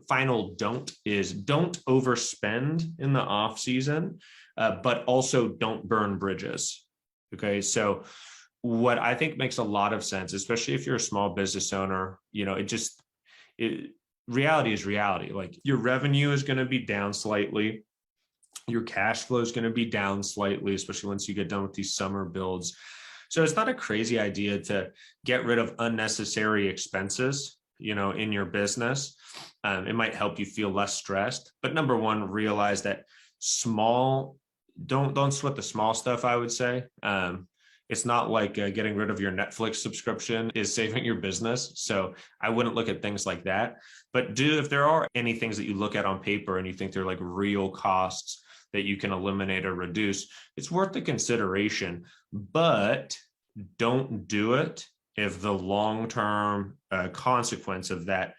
Final don't is don't overspend in the off season, but also don't burn bridges. Okay. So what I think makes a lot of sense, especially if you're a small business owner, it reality is reality. Like your revenue is going to be down slightly. Your cash flow is going to be down slightly, especially once you get done with these summer builds. So it's not a crazy idea to get rid of unnecessary expenses, in your business. It might help you feel less stressed. But number one, realize that small, don't sweat the small stuff, I would say. It's not like getting rid of your Netflix subscription is saving your business. So I wouldn't look at things like that. But if there are any things that you look at on paper and you think they're like real costs that you can eliminate or reduce, it's worth the consideration. But don't do it if the long-term consequence of that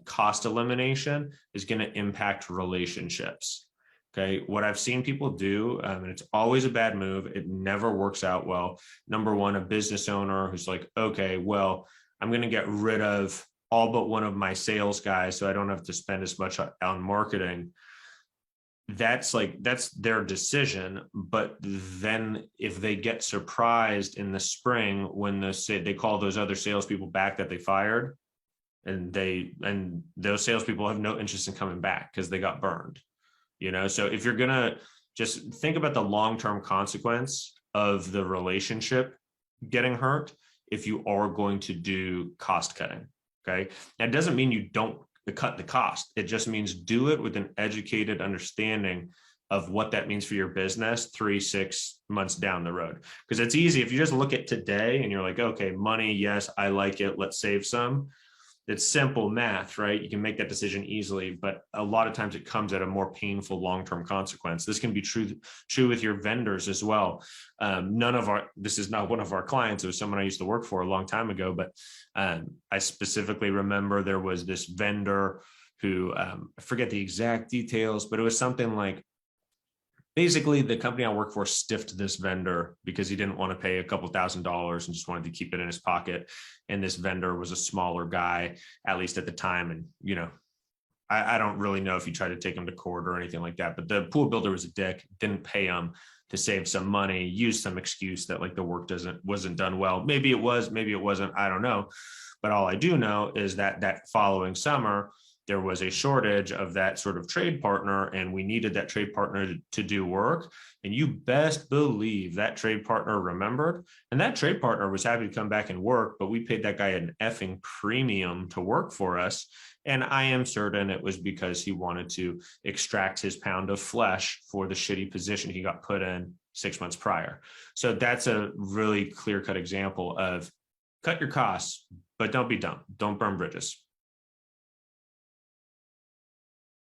cost elimination is going to impact relationships. Okay. What I've seen people do, and it's always a bad move. It never works out well. Number one, a business owner who's like, okay, well, I'm going to get rid of all but one of my sales guys so I don't have to spend as much on marketing. That's their decision. But then if they get surprised in the spring when they call those other salespeople back that they fired, and those salespeople have no interest in coming back because they got burned. So if you're going to just think about the long-term consequence of the relationship getting hurt, if you are going to do cost cutting, okay? That doesn't mean you don't cut the cost. It just means do it with an educated understanding of what that means for your business 3-6 months down the road. Because it's easy if you just look at today and you're like, okay, money, yes, I like it, let's save some. It's simple math, right? You can make that decision easily, but a lot of times it comes at a more painful long-term consequence. This can be true with your vendors as well. This is not one of our clients. It was someone I used to work for a long time ago, but I specifically remember there was this vendor who, I forget the exact details, but it was something like, basically, the company I work for stiffed this vendor because he didn't want to pay a couple $1,000s and just wanted to keep it in his pocket. And this vendor was a smaller guy, at least at the time. And, I don't really know if he tried to take him to court or anything like that, but the pool builder was a dick, didn't pay him to save some money, used some excuse that like the work wasn't done well. Maybe it was, maybe it wasn't, I don't know. But all I do know is that following summer, there was a shortage of that sort of trade partner, and we needed that trade partner to do work. And you best believe that trade partner remembered, and that trade partner was happy to come back and work, but we paid that guy an effing premium to work for us. And I am certain it was because he wanted to extract his pound of flesh for the shitty position he got put in 6 months prior. So that's a really clear-cut example of cut your costs, but don't be dumb. Don't burn bridges.